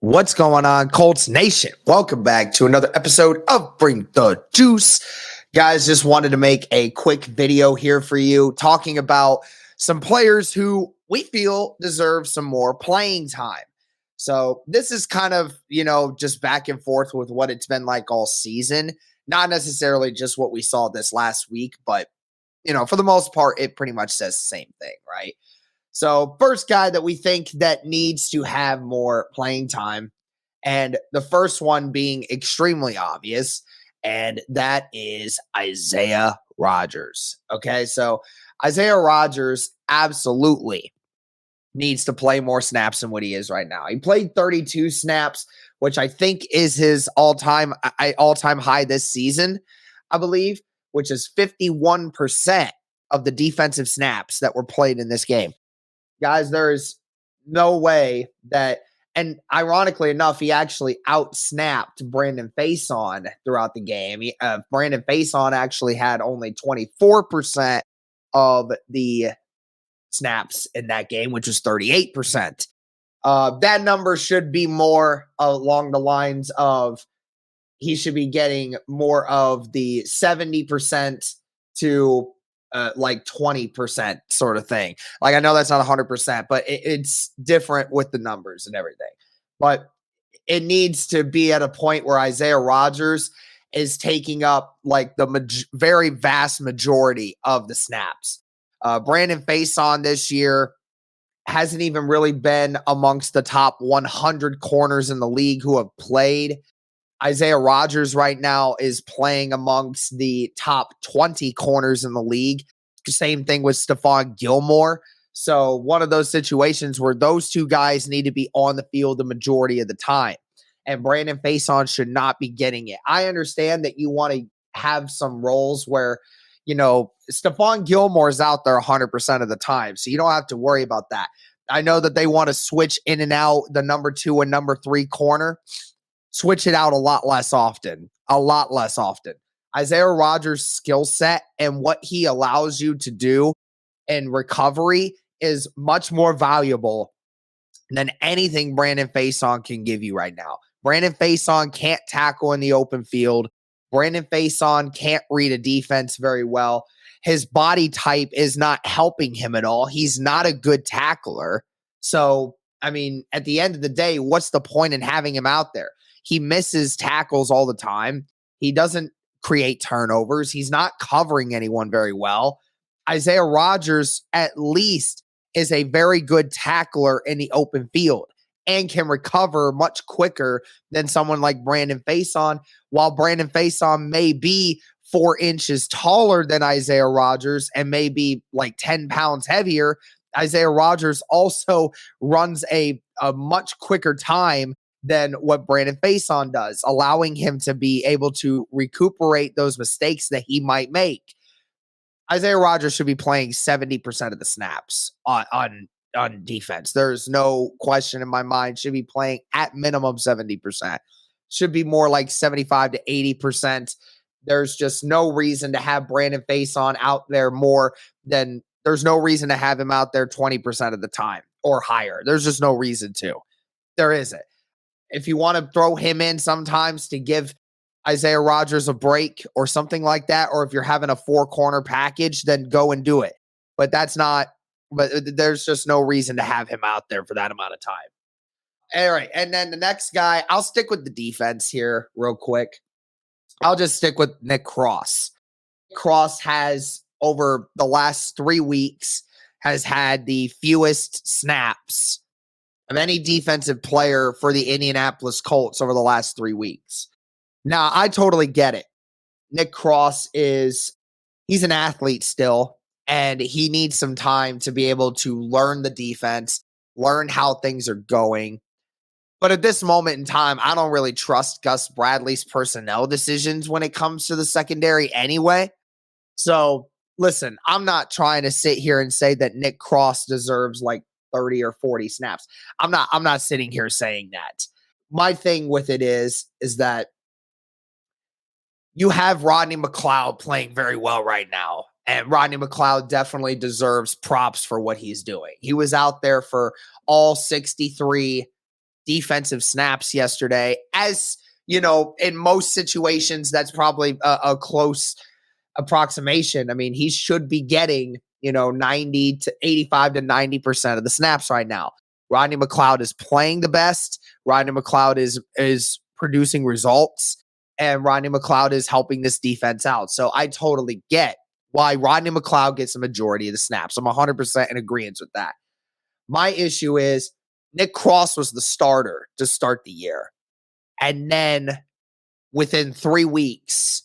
What's going on, Colts Nation? Welcome back to another episode of Bring the Juice. Guys, just wanted to make a quick video here for you talking about some players who we feel deserve some more playing time. So this is kind of, just back and forth with what it's been like all season. Not necessarily just what we saw this last week, but, for the most part, it pretty much says the same thing, right? So first guy that we think that needs to have more playing time, and the first one being extremely obvious, and that is Isaiah Rodgers. Okay, so Isaiah Rodgers absolutely needs to play more snaps than what he is right now. He played 32 snaps, which I think is his all-time high this season, I believe, which is 51% of the defensive snaps that were played in this game. Guys, there's no way that, and ironically enough, he actually outsnapped Brandon Faison throughout the game. Brandon Faison actually had only 24% of the snaps in that game, which was 38%. That number should be more along the lines of he should be getting more of the 70% to like 20% sort of thing. Like, I know that's not 100%, but it's different with the numbers and everything. But it needs to be at a point where Isaiah Rodgers is taking up like the very vast majority of the snaps. Brandon Faison this year hasn't even really been amongst the top 100 corners in the league who have played. Isaiah Rodgers right now is playing amongst the top 20 corners in the league. Same thing with Stephon Gilmore. So one of those situations where those two guys need to be on the field the majority of the time. And Brandon Faison should not be getting it. I understand that you want to have some roles where, Stephon Gilmore is out there 100% of the time. So you don't have to worry about that. I know that they want to switch in and out the number 2 and number 3 corner. Switch it out a lot less often. Isaiah Rodgers' skill set and what he allows you to do in recovery is much more valuable than anything Brandon Faison can give you right now. Brandon Faison can't tackle in the open field. Brandon Faison can't read a defense very well. His body type is not helping him at all. He's not a good tackler. So, at the end of the day, what's the point in having him out there? He misses tackles all the time. He doesn't create turnovers. He's not covering anyone very well. Isaiah Rodgers, at least, is a very good tackler in the open field and can recover much quicker than someone like Brandon Faison. While Brandon Faison may be 4 inches taller than Isaiah Rodgers and maybe like 10 pounds heavier, Isaiah Rodgers also runs a much quicker time than what Brandon Faison does, allowing him to be able to recuperate those mistakes that he might make. Isaiah Rodgers should be playing 70% of the snaps on defense. There's no question in my mind. Should be playing at minimum 70%. Should be more like 75 to 80%. There's just no reason to have Brandon Faison out there more than there's no reason to have him out there 20% of the time or higher. There's just no reason to. There isn't. If you want to throw him in sometimes to give Isaiah Rodgers a break or something like that, or if you're having a 4-corner package, then go and do it. But there's just no reason to have him out there for that amount of time. All right. And then the next guy, I'll stick with the defense here real quick. I'll just stick with Nick Cross. Cross has, over the last 3 weeks, has had the fewest snaps of any defensive player for the Indianapolis Colts over the last 3 weeks. Now, I totally get it. Nick Cross he's an athlete still, and he needs some time to be able to learn the defense, learn how things are going. But at this moment in time, I don't really trust Gus Bradley's personnel decisions when it comes to the secondary anyway. So, listen, I'm not trying to sit here and say that Nick Cross deserves like 30 or 40 snaps. I'm not sitting here saying that. My thing with it is that you have Rodney McLeod playing very well right now. And Rodney McLeod definitely deserves props for what he's doing. He was out there for all 63 defensive snaps yesterday. As you know, in most situations, that's probably a close approximation. I mean, he should be getting, 90 to 85 to 90% of the snaps right now. Rodney McLeod is playing the best. Rodney McLeod is producing results, and Rodney McLeod is helping this defense out. So I totally get why Rodney McLeod gets the majority of the snaps. I'm 100% in agreement with that. My issue is Nick Cross was the starter to start the year. And then within 3 weeks,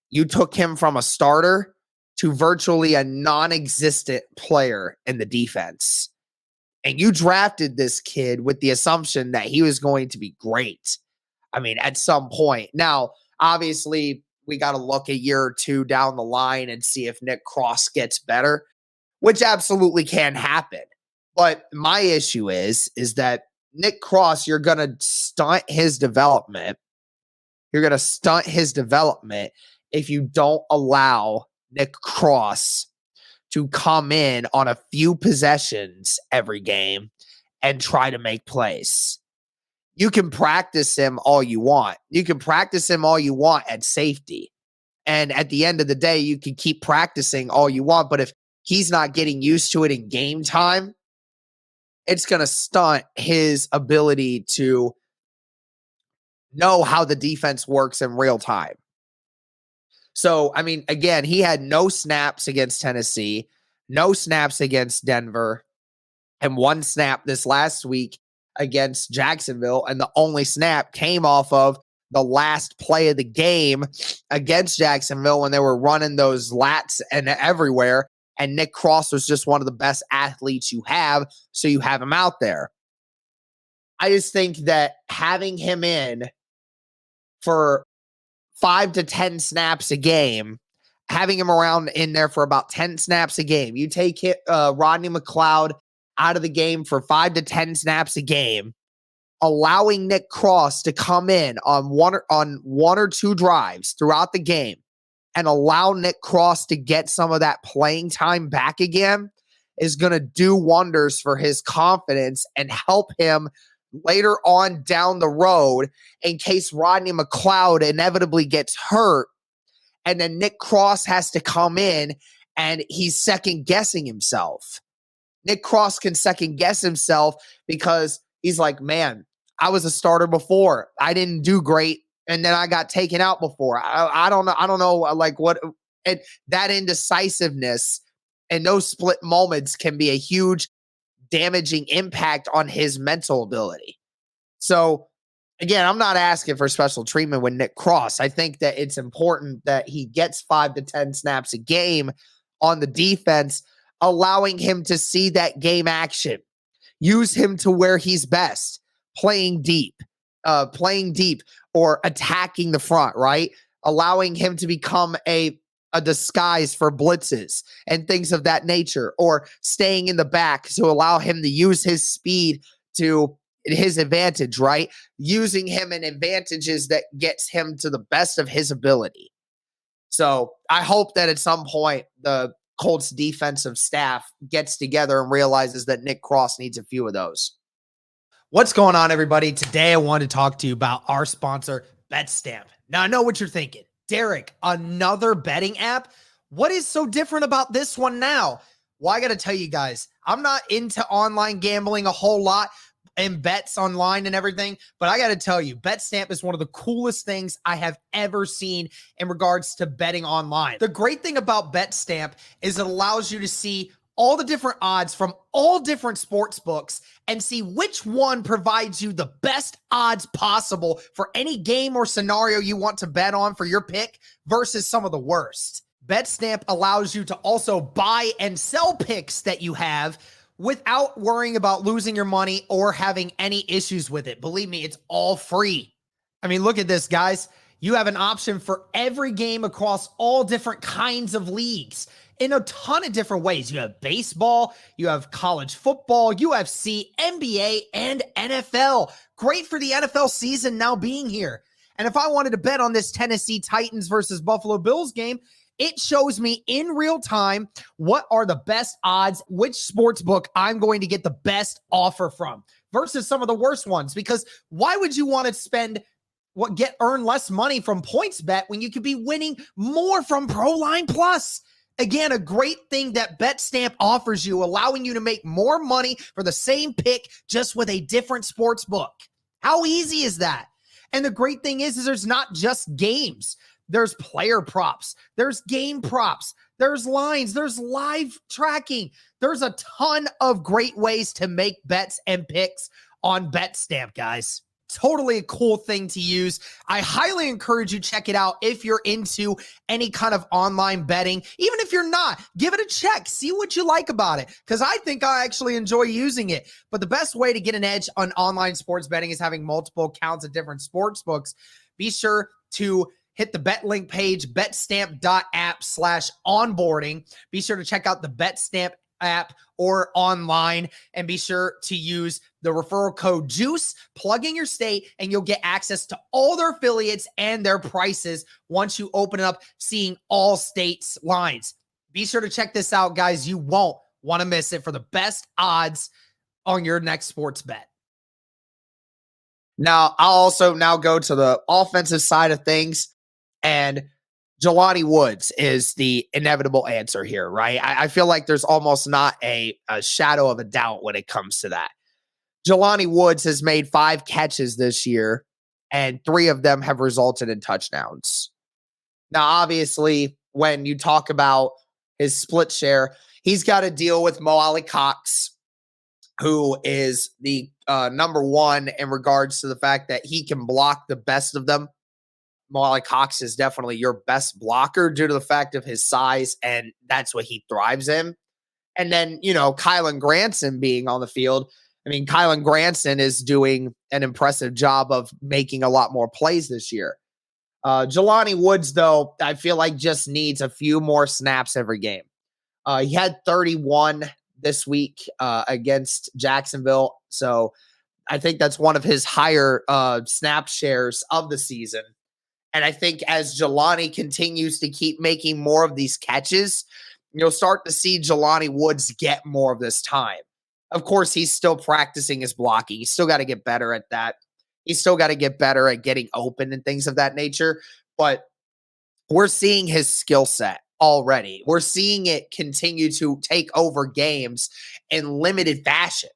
you took him from a starter to virtually a non-existent player in the defense. And you drafted this kid with the assumption that he was going to be great. I mean, at some point. Now, obviously, we got to look a year or two down the line and see if Nick Cross gets better, which absolutely can happen. But my issue is that Nick Cross, you're going to stunt his development. You're going to stunt his development if you don't allow Nick Cross to come in on a few possessions every game and try to make plays. You can practice him all you want. You can practice him all you want at safety. And at the end of the day, you can keep practicing all you want. But if he's not getting used to it in game time, it's going to stunt his ability to know how the defense works in real time. So, I mean, again, he had no snaps against Tennessee, no snaps against Denver, and one snap this last week against Jacksonville. And the only snap came off of the last play of the game against Jacksonville when they were running those lats and everywhere. And Nick Cross was just one of the best athletes you have, so you have him out there. I just think that having him in for 5 to 10 snaps a game, having him around in there for about 10 snaps a game, you take Rodney McLeod out of the game for 5 to 10 snaps a game, allowing Nick Cross to come in on one or two drives throughout the game and allow Nick Cross to get some of that playing time back again is going to do wonders for his confidence and help him later on down the road in case Rodney McLeod inevitably gets hurt and then Nick Cross has to come in and he's second guessing himself. Nick Cross can second guess himself because he's like, man, I was a starter before. I didn't do great. And then I got taken out before. I don't know. I don't know like what that indecisiveness and those split moments can be a huge damaging impact on his mental ability. So again, I'm not asking for special treatment with Nick Cross. I think that it's important that he gets 5 to 10 snaps a game on the defense, allowing him to see that game action. Use him to where he's best, playing deep or attacking the front, right? Allowing him to become a disguise for blitzes and things of that nature, or staying in the back to allow him to use his speed to his advantage, right? Using him in advantages that gets him to the best of his ability. So I hope that at some point the Colts defensive staff gets together and realizes that Nick Cross needs a few of those. What's going on, everybody? Today I want to talk to you about our sponsor, Betstamp. Now, I know what you're thinking. Derek, another betting app? What is so different about this one now? Well, I got to tell you guys, I'm not into online gambling a whole lot and bets online and everything, but I got to tell you, Betstamp is one of the coolest things I have ever seen in regards to betting online. The great thing about Betstamp is it allows you to see all the different odds from all different sports books and see which one provides you the best odds possible for any game or scenario you want to bet on for your pick versus some of the worst. Betstamp allows you to also buy and sell picks that you have without worrying about losing your money or having any issues with it. Believe me, it's all free. I mean, look at this, guys. You have an option for every game across all different kinds of leagues in a ton of different ways. You have baseball, you have college football, UFC, NBA, and NFL. Great for the NFL season now being here. And if I wanted to bet on this Tennessee Titans versus Buffalo Bills game, it shows me in real time what are the best odds, which sports book I'm going to get the best offer from. versus some of the worst ones. Because why would you want to earn less money from PointsBet when you could be winning more from ProLine Plus? Again, a great thing that Betstamp offers you, allowing you to make more money for the same pick just with a different sports book. How easy is that? And the great thing is there's not just games. There's player props. There's game props. There's lines. There's live tracking. There's a ton of great ways to make bets and picks on Betstamp, guys. Totally a cool thing to use. I highly encourage you check it out if you're into any kind of online betting. Even if you're not, give it a check. See what you like about it, because I think I actually enjoy using it. But the best way to get an edge on online sports betting is having multiple accounts at different sports books. Be sure to hit the bet link page, betstamp.app/onboarding. Be sure to check out the Betstamp app or online, and be sure to use the referral code JUICE, plug in your state, and you'll get access to all their affiliates and their prices once you open it up, seeing all states' lines. Be sure to check this out, guys. You won't want to miss it for the best odds on your next sports bet. Now, I'll also now go to the offensive side of things, and Jelani Woods is the inevitable answer here, right? I feel like there's almost not a shadow of a doubt when it comes to that. Jelani Woods has made 5 catches this year, and 3 of them have resulted in touchdowns. Now, obviously, when you talk about his split share, he's got to deal with Mo Alley-Cox, who is the number one in regards to the fact that he can block the best of them. Mo Alley-Cox is definitely your best blocker due to the fact of his size, and that's what he thrives in. And then, Kylen Granson being on the field. I mean, Kylen Granson is doing an impressive job of making a lot more plays this year. Jelani Woods, though, I feel like just needs a few more snaps every game. He had 31 this week against Jacksonville, so I think that's one of his higher snap shares of the season. And I think as Jelani continues to keep making more of these catches, you'll start to see Jelani Woods get more of this time. Of course, he's still practicing his blocking. He's still got to get better at that. He's still got to get better at getting open and things of that nature. But we're seeing his skill set already. We're seeing it continue to take over games in limited fashion.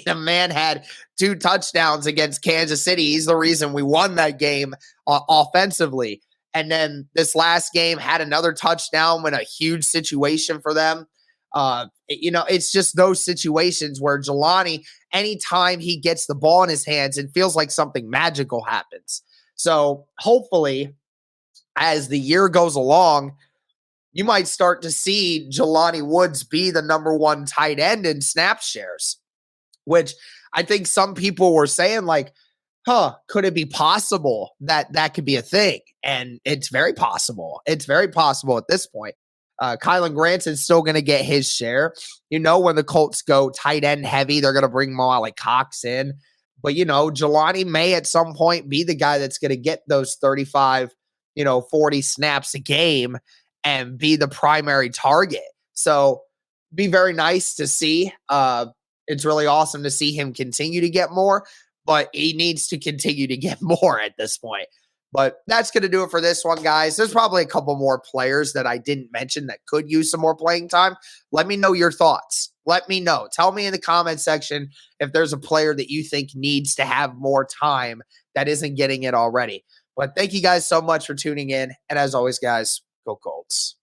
The man had 2 touchdowns against Kansas City. He's the reason we won that game offensively. And then this last game had another touchdown in a huge situation for them. It's just those situations where Jelani, anytime he gets the ball in his hands, it feels like something magical happens. So hopefully, as the year goes along, you might start to see Jelani Woods be the number 1 tight end in snap shares, which I think some people were saying like, could it be possible that that could be a thing? And it's very possible. It's very possible at this point. Kylen Granson's still going to get his share. When the Colts go tight end heavy, they're going to bring Mo Alley-Cox in. But, Jelani may at some point be the guy that's going to get those 35, 40 snaps a game and be the primary target. So be very nice to see. It's really awesome to see him continue to get more, but he needs to continue to get more at this point. But that's going to do it for this one, guys. There's probably a couple more players that I didn't mention that could use some more playing time. Let me know your thoughts. Let me know. Tell me in the comment section if there's a player that you think needs to have more time that isn't getting it already. But thank you guys so much for tuning in. And as always, guys, go Colts.